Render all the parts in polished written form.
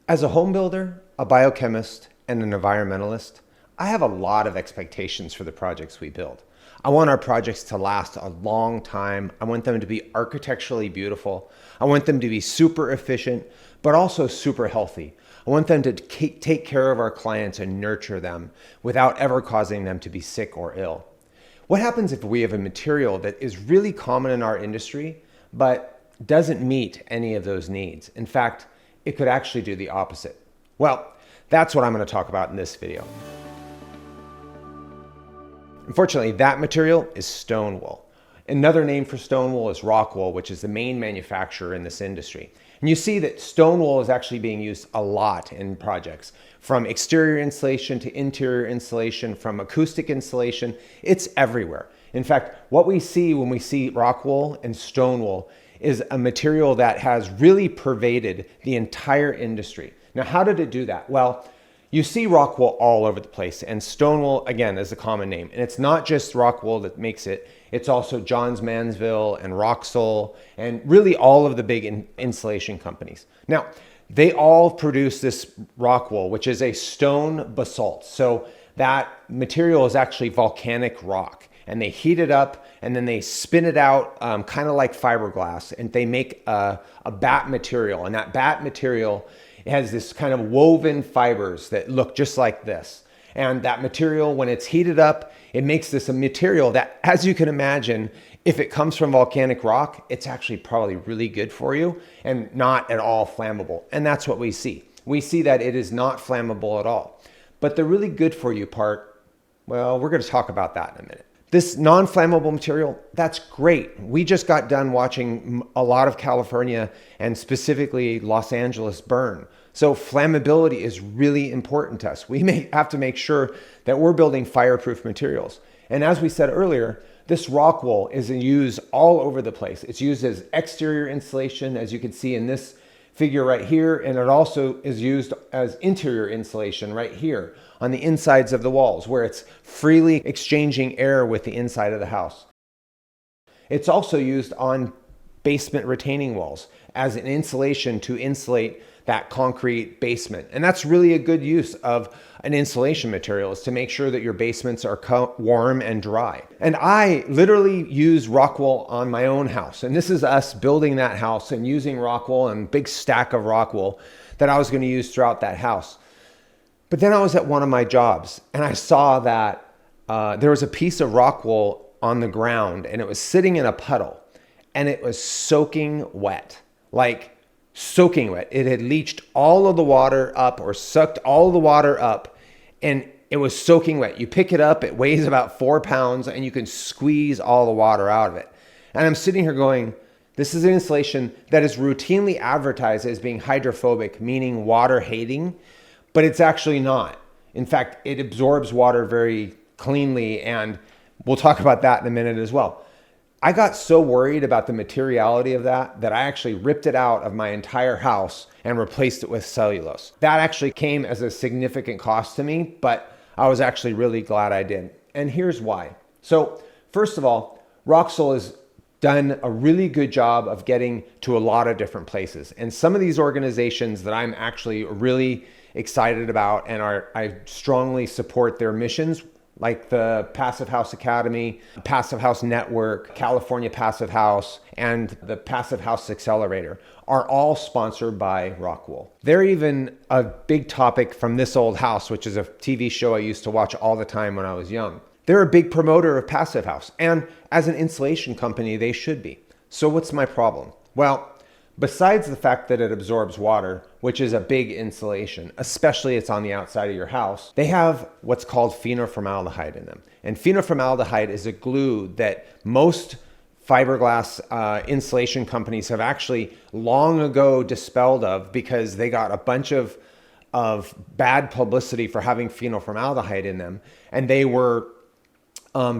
As a home builder, a biochemist, and an environmentalist, I have a lot of expectations for the projects we build. I want our projects to last a long time. I want them to be architecturally beautiful. I want them to be super efficient, but also super healthy. I want them to take care of our clients and nurture them without ever causing them to be sick or ill. What happens if we have a material that is really common in our industry, but doesn't meet any of those needs? In fact, it could actually do the opposite. Well, that's what I'm going to talk about in this video. Unfortunately, that material is StoneWool. Another name for StoneWool is Rockwool, which is the main manufacturer in this industry. And you see that StoneWool is actually being used a lot in projects, from exterior insulation to interior insulation, from acoustic insulation. It's everywhere. In fact, what we see when we see Rockwool and StoneWool is a material that has really pervaded the entire industry. Now, how did it do that? Well, you see Rockwool all over the place, and StoneWool, again, is a common name. And it's not just Rockwool that makes it, it's also Johns Manville and Roxol, and really all of the big insulation companies. Now, they all produce this Rockwool, which is a stone basalt. So that material is actually volcanic rock, and they heat it up and then they spin it out kind of like fiberglass, and they make a batt material. And that batt material has this kind of woven fibers that look just like this. And that material, when it's heated up, it makes this a material that, as you can imagine, if it comes from volcanic rock, it's actually probably really good for you and not at all flammable. And that's what we see. We see that it is not flammable at all. But the really good for you part, well, we're going to talk about that in a minute. This non-flammable material, that's great. We just got done watching a lot of California and specifically Los Angeles burn. So flammability is really important to us. We may have to make sure that we're building fireproof materials. And as we said earlier, this Rockwool is used all over the place. It's used as exterior insulation, as you can see in this figure right here, and it also is used as interior insulation right here on the insides of the walls, where it's freely exchanging air with the inside of the house. It's also used on basement retaining walls as an insulation to insulate that concrete basement. And that's really a good use of an insulation material, is to make sure that your basements are warm and dry. And I literally use Rockwool on my own house. And this is us building that house and using Rockwool and a big stack of Rockwool that I was going to use throughout that house. But then I was at one of my jobs and I saw that there was a piece of Rockwool on the ground and it was sitting in a puddle and it was soaking wet, like soaking wet. It had leached all of the water up, or sucked all of the water up, and it was soaking wet. You pick it up, it weighs about 4 pounds, and you can squeeze all the water out of it. And I'm sitting here going, this is an insulation that is routinely advertised as being hydrophobic, meaning water hating, but it's actually not. In fact, it absorbs water very cleanly, and we'll talk about that in a minute as well. I got so worried about the materiality of that I actually ripped it out of my entire house and replaced it with cellulose. That actually came as a significant cost to me, but I was actually really glad I did. And here's why. So first of all, Roxol has done a really good job of getting to a lot of different places. And some of these organizations that I'm actually really excited about and I strongly support their missions, like the Passive House Academy, Passive House Network, California Passive House, and the Passive House Accelerator, are all sponsored by Rockwool. They're even a big topic from This Old House, which is a TV show I used to watch all the time when I was young. They're a big promoter of Passive House, and as an insulation company, they should be. So what's my problem? Well, besides the fact that it absorbs water, which is a big insulation, especially it's on the outside of your house, they have what's called phenol-formaldehyde in them. And phenol-formaldehyde is a glue that most fiberglass insulation companies have actually long ago dispelled of, because they got a bunch of bad publicity for having phenol-formaldehyde in them. And they were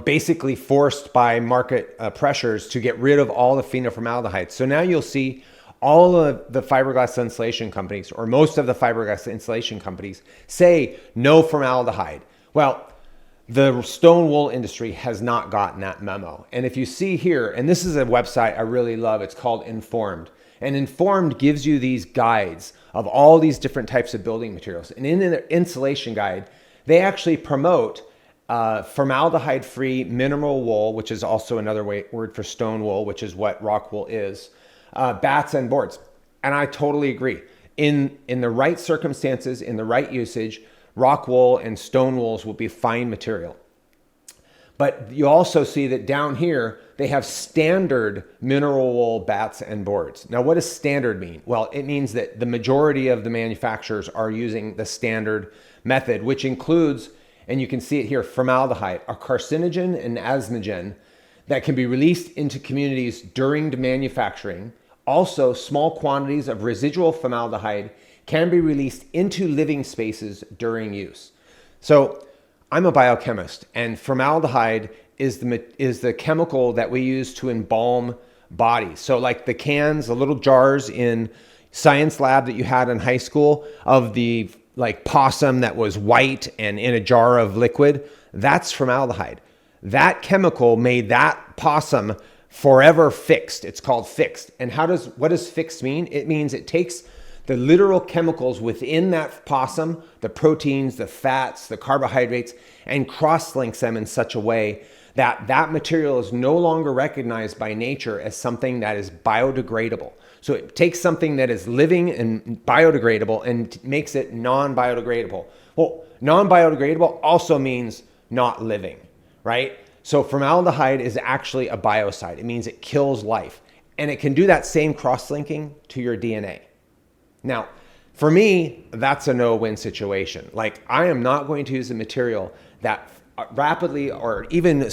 basically forced by market pressures to get rid of all the phenol-formaldehyde. So now you'll see all of the fiberglass insulation companies, or most of the fiberglass insulation companies, say no formaldehyde. Well, the StoneWool industry has not gotten that memo. And if you see here, and this is a website I really love, it's called Informed. And Informed gives you these guides of all these different types of building materials. And in their insulation guide, they actually promote formaldehyde-free mineral wool, which is also another word for stone wool, which is what rock wool is, bats and boards. And I totally agree. In the right circumstances, in the right usage, rock wool and stone wools will be fine material. But you also see that down here, they have standard mineral wool bats and boards. Now, what does standard mean? Well, it means that the majority of the manufacturers are using the standard method, which includes, and you can see it here, formaldehyde, a carcinogen and asthmagen that can be released into communities during the manufacturing. Also, small quantities of residual formaldehyde can be released into living spaces during use. So I'm a biochemist, and formaldehyde is the chemical that we use to embalm bodies. So like the cans, the little jars in science lab that you had in high school of the like possum that was white and in a jar of liquid, that's formaldehyde. That chemical made that possum forever fixed. It's called fixed. And what does fixed mean? It means it takes the literal chemicals within that possum, the proteins, the fats, the carbohydrates, and cross-links them in such a way that that material is no longer recognized by nature as something that is biodegradable. So it takes something that is living and biodegradable and makes it non-biodegradable. Well, non-biodegradable also means not living, right? So formaldehyde is actually a biocide. It means it kills life. And it can do that same cross-linking to your DNA. Now, for me, that's a no-win situation. Like, I am not going to use a material that rapidly or even to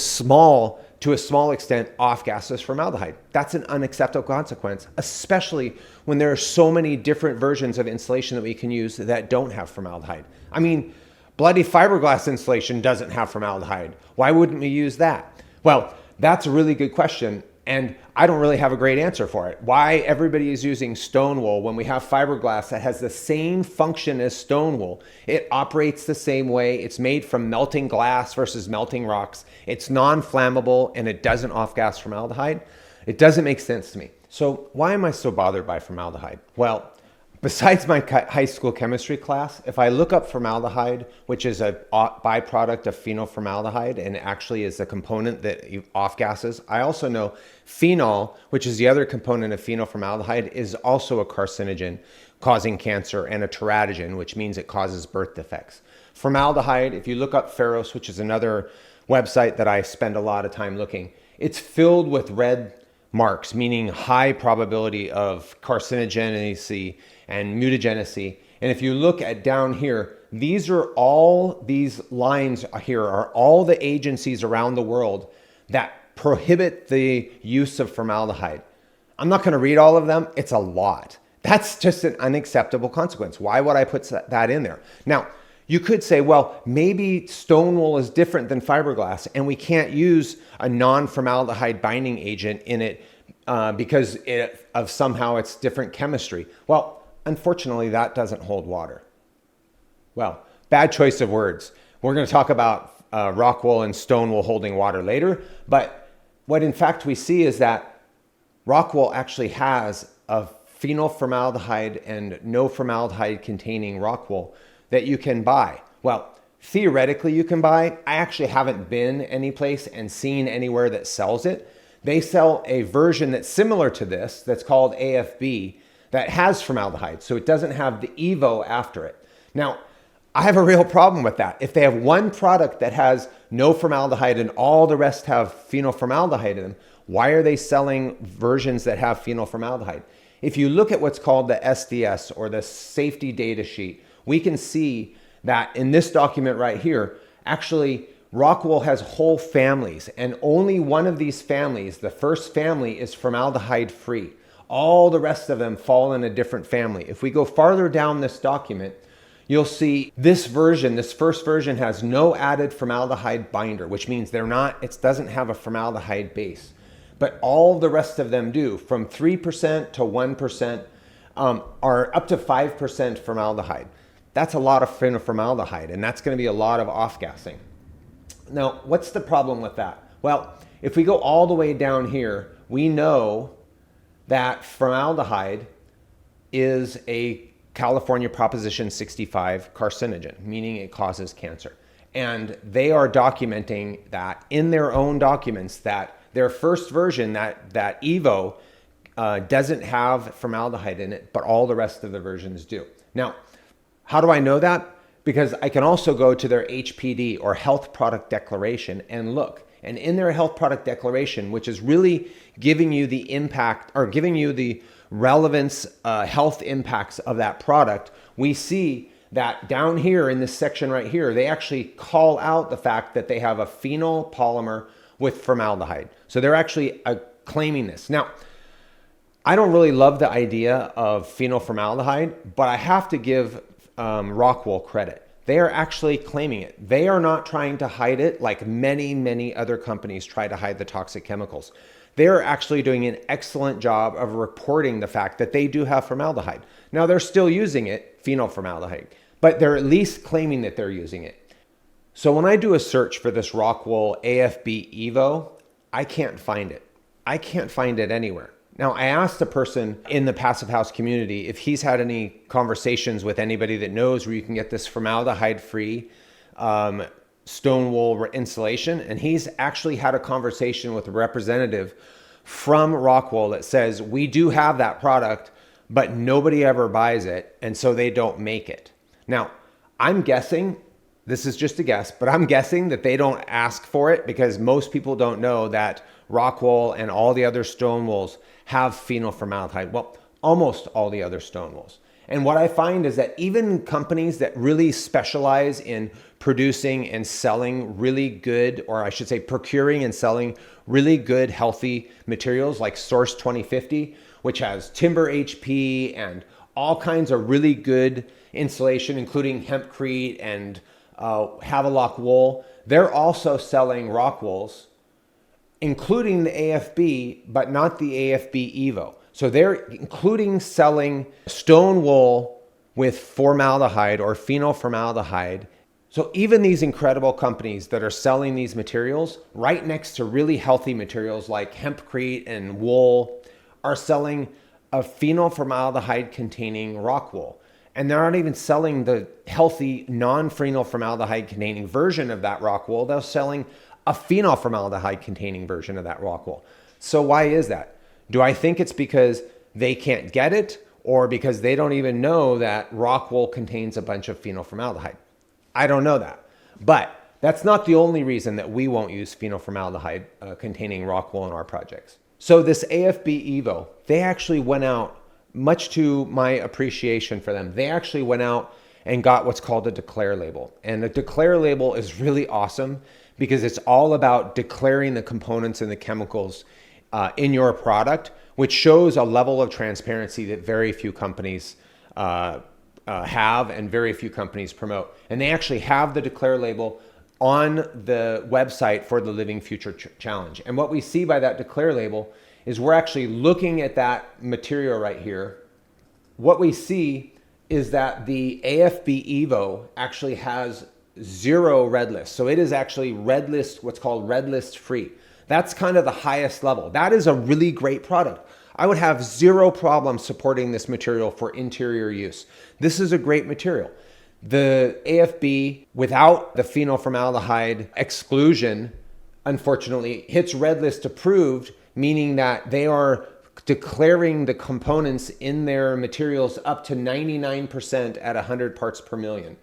a small extent off-gases formaldehyde. That's an unacceptable consequence, especially when there are so many different versions of insulation that we can use that don't have formaldehyde. I mean, bloody fiberglass insulation doesn't have formaldehyde. Why wouldn't we use that? Well, that's a really good question, and I don't really have a great answer for it. Why everybody is using stone wool when we have fiberglass that has the same function as stone wool. It operates the same way. It's made from melting glass versus melting rocks. It's non-flammable and it doesn't off-gas formaldehyde. It doesn't make sense to me. So why am I so bothered by formaldehyde? Well, besides my high school chemistry class, if I look up formaldehyde, which is a byproduct of phenol-formaldehyde and actually is a component that off-gases, I also know phenol, which is the other component of phenol-formaldehyde, is also a carcinogen causing cancer and a teratogen, which means it causes birth defects. Formaldehyde, if you look up Pharos, which is another website that I spend a lot of time looking, it's filled with red marks, meaning high probability of carcinogenicity and mutagenicity. And if you look at down here, these lines here are all the agencies around the world that prohibit the use of formaldehyde. I'm not going to read all of them. It's a lot. That's just an unacceptable consequence. Why would I put that in there? Now, you could say, well, maybe stone wool is different than fiberglass and we can't use a non-formaldehyde binding agent in it because somehow it's different chemistry. Well, unfortunately, that doesn't hold water. Well, bad choice of words. We're going to talk about rock wool and stone wool holding water later, but what in fact we see is that rock wool actually has a phenol-formaldehyde and no formaldehyde containing rock wool that you can buy. Well, theoretically you can buy. I actually haven't been anyplace and seen anywhere that sells it. They sell a version that's similar to this that's called AFB that has formaldehyde, so it doesn't have the EVO after it. Now, I have a real problem with that. If they have one product that has no formaldehyde and all the rest have phenol-formaldehyde in them, why are they selling versions that have phenol-formaldehyde? If you look at what's called the SDS or the safety data sheet, we can see that in this document right here, actually rock wool has whole families, and only one of these families, the first family, is formaldehyde free. All the rest of them fall in a different family. If we go farther down this document, you'll see this version, this first version, has no added formaldehyde binder, which means it doesn't have a formaldehyde base. But all the rest of them do, from 3% to 1%, are up to 5% formaldehyde. That's a lot of formaldehyde, and that's going to be a lot of off-gassing. Now, what's the problem with that? Well, if we go all the way down here, we know that formaldehyde is a California Proposition 65 carcinogen, meaning it causes cancer. And they are documenting that in their own documents that their first version, that Evo, doesn't have formaldehyde in it, but all the rest of the versions do. Now, how do I know that? Because I can also go to their HPD, or Health Product Declaration, and look. And in their Health Product Declaration, which is really giving you the impact, or giving you the relevance, health impacts of that product, we see that down here in this section right here, they actually call out the fact that they have a phenol polymer with formaldehyde. So they're actually claiming this. Now, I don't really love the idea of phenol-formaldehyde, but I have to give Rockwool credit. They are actually claiming it. They are not trying to hide it like many, many other companies try to hide the toxic chemicals. They are actually doing an excellent job of reporting the fact that they do have formaldehyde. Now, they're still using it, phenol-formaldehyde, but they're at least claiming that they're using it. So when I do a search for this Rockwool AFB Evo, I can't find it. I can't find it anywhere. Now, I asked a person in the Passive House community if he's had any conversations with anybody that knows where you can get this formaldehyde-free StoneWool insulation, and he's actually had a conversation with a representative from Rockwool that says, we do have that product, but nobody ever buys it, and so they don't make it. Now, I'm guessing, this is just a guess, but I'm guessing that they don't ask for it because most people don't know that Rockwool and all the other StoneWools have phenol-formaldehyde. Well, almost all the other StoneWools. And what I find is that even companies that really specialize in producing and selling really good, or I should say procuring and selling really good healthy materials like Source 2050, which has timber HP and all kinds of really good insulation, including hempcrete and Havelock wool, they're also selling Rockwools, including the AFB, but not the AFB Evo. So they're including selling StoneWool with formaldehyde or phenol-formaldehyde. So even these incredible companies that are selling these materials right next to really healthy materials like hempcrete and wool are selling a phenol-formaldehyde containing Rockwool. And they're not even selling the healthy non-phenol-formaldehyde containing version of that Rockwool. They're selling a phenol-formaldehyde containing version of that Rockwool. So why is that? Do I think it's because they can't get it, or because they don't even know that Rockwool contains a bunch of phenol-formaldehyde? I don't know that. But that's not the only reason that we won't use phenol-formaldehyde containing Rockwool in our projects. So this AFB Evo, they actually went out, much to my appreciation for them, they actually went out and got what's called a declare label. And a declare label is really awesome because it's all about declaring the components and the chemicals in your product, which shows a level of transparency that very few companies have and very few companies promote. And they actually have the declare label on the website for the Living Future Challenge. And what we see by that declare label is we're actually looking at that material right here. What we see is that the AFB Evo actually has 0 red list. So it is actually red list, what's called red list free. That's kind of the highest level. That is a really great product. I would have 0 problem supporting this material for interior use. This is a great material. The AFB, without the phenol-formaldehyde exclusion, unfortunately, hits red list approved, meaning that they are declaring the components in their materials up to 99% at 100 parts per million.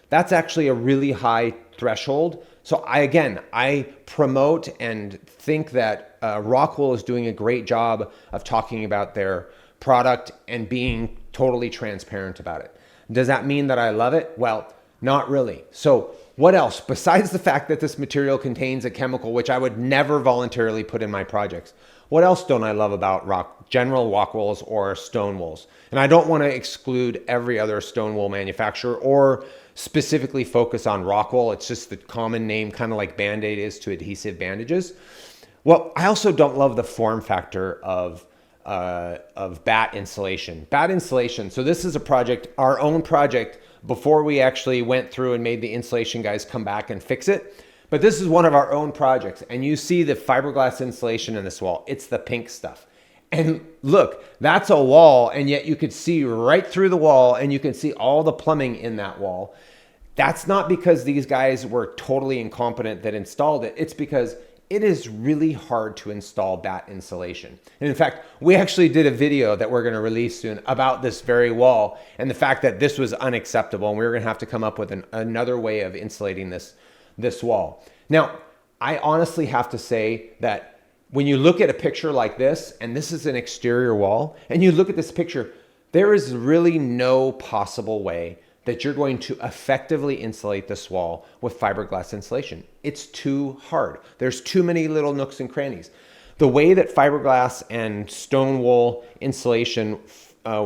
That's actually a really high threshold. So I promote and think that Rockwool is doing a great job of talking about their product and being totally transparent about it. Does that mean that I love it? Well, not really. So what else? Besides the fact that this material contains a chemical which I would never voluntarily put in my projects, what else don't I love about general Rockwools or StoneWools? And I don't want to exclude every other StoneWool manufacturer or specifically focus on Rockwool. It's just the common name, kind of like Band-Aid is to adhesive bandages. Well, I also don't love the form factor of batt insulation. Batt insulation. So this is a project, our own project, before we actually went through and made the insulation guys come back and fix it. But this is one of our own projects. And you see the fiberglass insulation in this wall. It's the pink stuff. And look, that's a wall, and yet you could see right through the wall, and you can see all the plumbing in that wall. That's not because these guys were totally incompetent that installed it. It's because it is really hard to install batt insulation. And in fact, we actually did a video that we're going to release soon about this very wall and the fact that this was unacceptable, and we were going to have to come up with another way of insulating this wall. Now, I honestly have to say that when you look at a picture like this, and this is an exterior wall, and you look at this picture, there is really no possible way that you're going to effectively insulate this wall with fiberglass insulation. It's too hard. There's too many little nooks and crannies. The way that fiberglass and stone wool insulation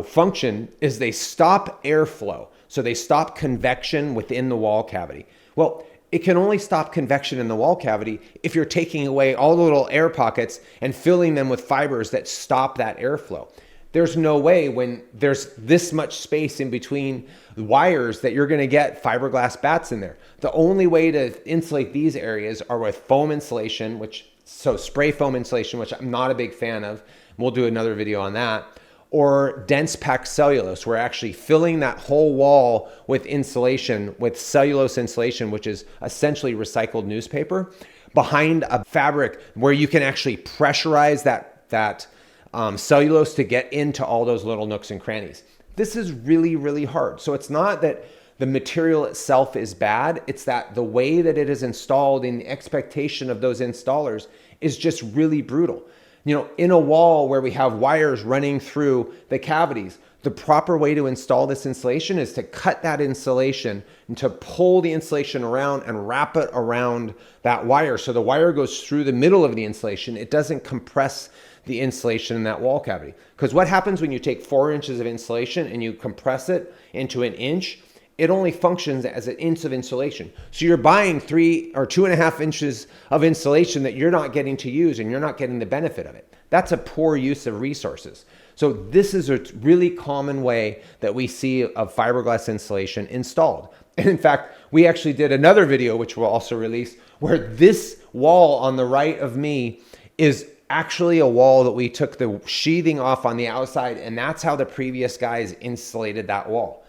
function is they stop airflow. So they stop convection within the wall cavity. Well, it can only stop convection in the wall cavity if you're taking away all the little air pockets and filling them with fibers that stop that airflow. There's no way when there's this much space in between wires that you're going to get fiberglass batts in there. The only way to insulate these areas are with foam insulation, so spray foam insulation, which I'm not a big fan of. We'll do another video on that. Or dense packed cellulose. We're actually filling that whole wall with insulation, with cellulose insulation, which is essentially recycled newspaper, behind a fabric where you can actually pressurize that cellulose to get into all those little nooks and crannies. This is really, really hard. So it's not that the material itself is bad. It's that the way that it is installed in the expectation of those installers is just really brutal. You know, in a wall where we have wires running through the cavities, the proper way to install this insulation is to cut that insulation and to pull the insulation around and wrap it around that wire. So the wire goes through the middle of the insulation. It doesn't compress the insulation in that wall cavity. Because what happens when you take 4 inches of insulation and you compress it into an inch? It only functions as an inch of insulation. So you're buying 3 or 2.5 inches of insulation that you're not getting to use, and you're not getting the benefit of it. That's a poor use of resources. So this is a really common way that we see of fiberglass insulation installed. And in fact, we actually did another video, which we'll also release, where this wall on the right of me is actually a wall that we took the sheathing off on the outside, and that's how the previous guys insulated that wall.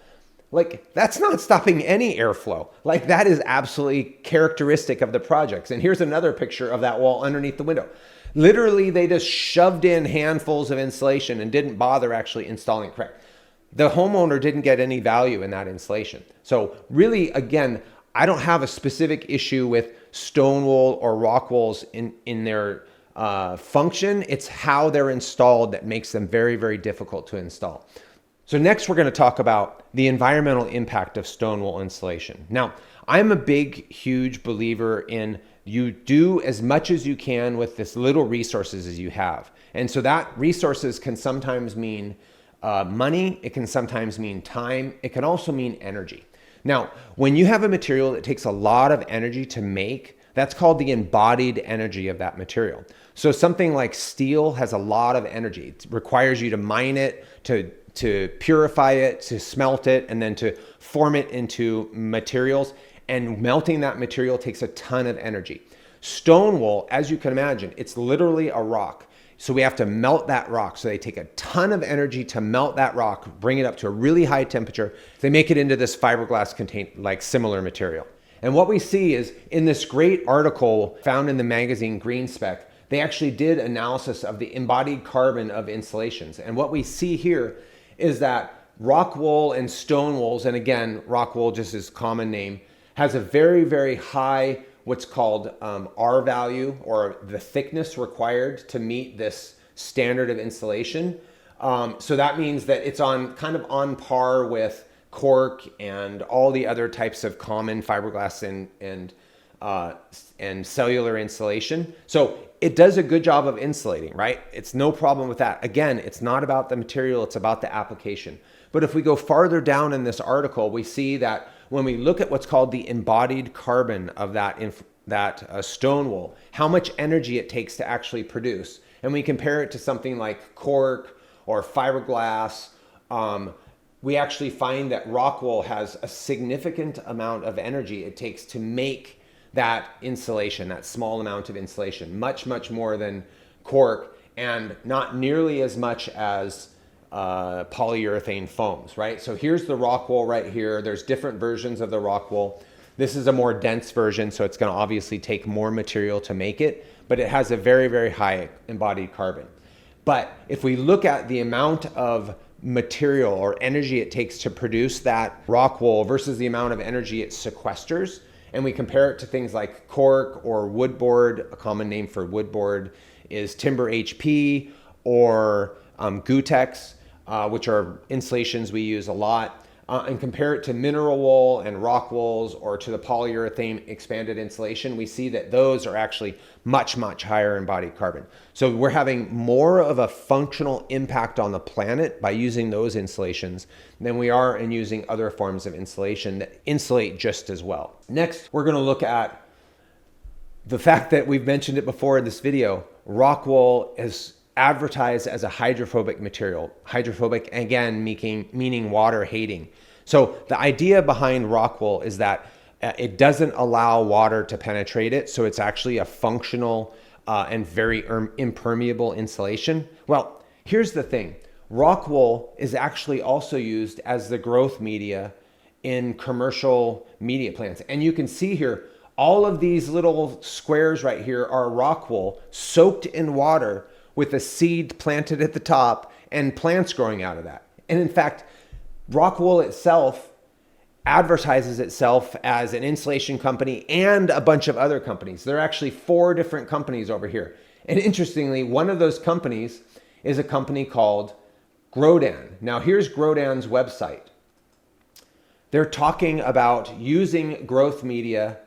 Like, that's not stopping any airflow. Like, that is absolutely characteristic of the projects. And here's another picture of that wall underneath the window. Literally, they just shoved in handfuls of insulation and didn't bother actually installing it correct. The homeowner didn't get any value in that insulation. So really, again, I don't have a specific issue with stone wool or rock wools in their function. It's how they're installed that makes them very, very difficult to install. So next we're going to talk about the environmental impact of stone wool insulation. Now, I'm a big, huge believer in you do as much as you can with as little resources as you have. And so that resources can sometimes mean money, it can sometimes mean time, it can also mean energy. Now, when you have a material that takes a lot of energy to make, that's called the embodied energy of that material. So something like steel has a lot of energy. It requires you to mine it, to purify it, to smelt it, and then to form it into materials. And melting that material takes a ton of energy. Stone wool, as you can imagine, it's literally a rock. So we have to melt that rock. So they take a ton of energy to melt that rock, bring it up to a really high temperature. They make it into this fiberglass like similar material. And what we see is in this great article found in the magazine Green Spec, they actually did analysis of the embodied carbon of insulations. And what we see here is that rock wool and stone wools, and again, rock wool just is common name, has a very, very high, what's called R value, or the thickness required to meet this standard of insulation. So that means that it's kind of on par with cork and all the other types of common fiberglass and cellular insulation. So it does a good job of insulating, right? It's no problem with that. Again, it's not about the material, it's about the application. But if we go farther down in this article, we see that when we look at what's called the embodied carbon of that stone wool, how much energy it takes to actually produce, and we compare it to something like cork or fiberglass, we actually find that rock wool has a significant amount of energy it takes to make that insulation, that small amount of insulation, much, much more than cork and not nearly as much as polyurethane foams, right? So here's the rock wool right here. There's different versions of the rock wool. This is a more dense version, so it's going to obviously take more material to make it, but it has a very, very high embodied carbon. But if we look at the amount of material or energy it takes to produce that rock wool versus the amount of energy it sequesters, and we compare it to things like cork or wood board, a common name for wood board is timber HP or Gutex, which are insulations we use a lot, and compare it to mineral wool and rock wools or to the polyurethane expanded insulation, we see that those are actually much, much higher embodied carbon. So we're having more of a functional impact on the planet by using those insulations than we are in using other forms of insulation that insulate just as well. Next, we're going to look at the fact that we've mentioned it before in this video. Rock wool is advertised as a hydrophobic material. Hydrophobic, again, meaning water hating. So the idea behind rock wool is that it doesn't allow water to penetrate it. So it's actually a functional and very impermeable insulation. Well, here's the thing. Rock wool is actually also used as the growth media in commercial media plants. And you can see here, all of these little squares right here are rock wool soaked in water with a seed planted at the top and plants growing out of that. And in fact, rock wool itself advertises itself as an insulation company and a bunch of other companies. There are actually 4 different companies over here. And interestingly, one of those companies is a company called Grodan. Now here's Grodan's website. They're talking about using growth media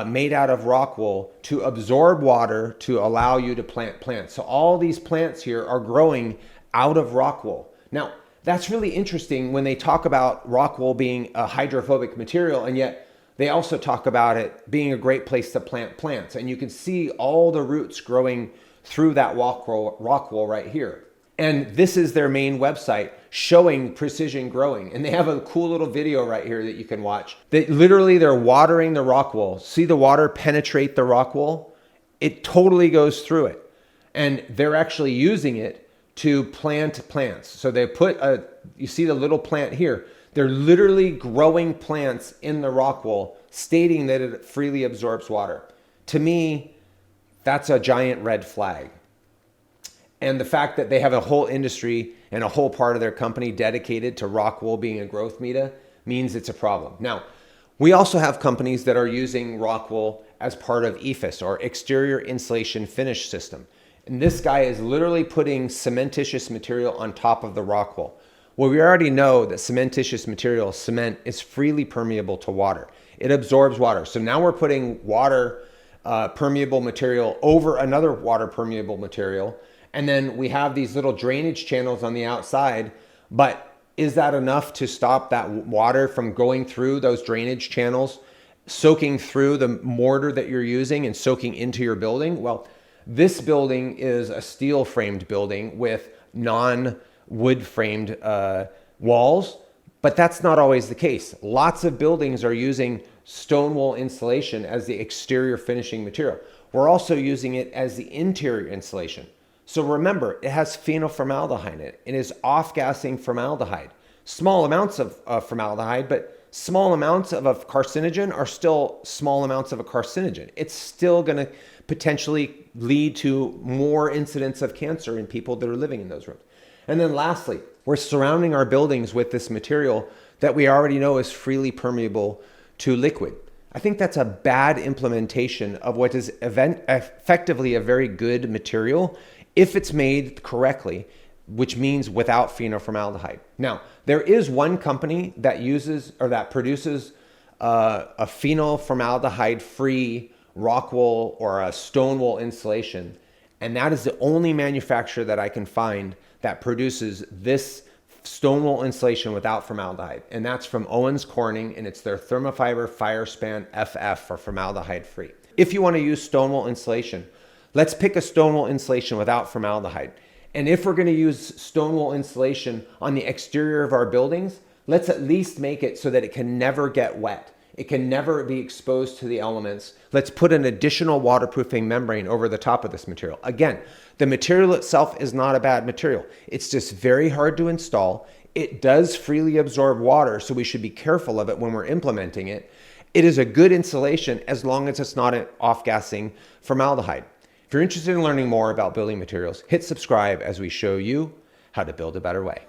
made out of rock wool to absorb water to allow you to plant plants. So all these plants here are growing out of rock wool. Now, that's really interesting when they talk about rock wool being a hydrophobic material, and yet they also talk about it being a great place to plant plants. And you can see all the roots growing through that rock wool right here. And this is their main website showing precision growing. And they have a cool little video right here that you can watch. That literally they're watering the rock wool. See the water penetrate the rock wool? It totally goes through it. And they're actually using it to plant plants. So they put you see the little plant here. They're literally growing plants in the rock wool, stating that it freely absorbs water. To me, that's a giant red flag. And the fact that they have a whole industry and a whole part of their company dedicated to rock wool being a growth media means it's a problem. Now, we also have companies that are using rock wool as part of EIFS, or exterior insulation finish system. And this guy is literally putting cementitious material on top of the rock wool. Well, we already know that cementitious material, cement, is freely permeable to water. It absorbs water. So now we're putting water permeable material over another water permeable material. And then we have these little drainage channels on the outside, but is that enough to stop that water from going through those drainage channels, soaking through the mortar that you're using and soaking into your building? Well, this building is a steel framed building with non-wood framed walls, but that's not always the case. Lots of buildings are using StoneWool insulation as the exterior finishing material. We're also using it as the interior insulation. So remember, it has phenol-formaldehyde in it. It is off-gassing formaldehyde. Small amounts of formaldehyde, but small amounts of a carcinogen are still small amounts of a carcinogen. It's still going to potentially lead to more incidents of cancer in people that are living in those rooms. And then lastly, we're surrounding our buildings with this material that we already know is freely permeable to liquid. I think that's a bad implementation of what is effectively a very good material if it's made correctly, which means without phenol-formaldehyde. Now, there is one company that uses or that produces a phenol-formaldehyde-free rock wool or a stone wool insulation, and that is the only manufacturer that I can find that produces this stone wool insulation without formaldehyde, and that's from Owens Corning, and it's their Thermofiber Firespan FF for formaldehyde-free. If you want to use stone wool insulation, let's pick a stone wool insulation without formaldehyde. And if we're going to use stone wool insulation on the exterior of our buildings, let's at least make it so that it can never get wet. It can never be exposed to the elements. Let's put an additional waterproofing membrane over the top of this material. Again, the material itself is not a bad material. It's just very hard to install. It does freely absorb water, so we should be careful of it when we're implementing it. It is a good insulation as long as it's not off-gassing formaldehyde. If you're interested in learning more about building materials, hit subscribe as we show you how to build a better way.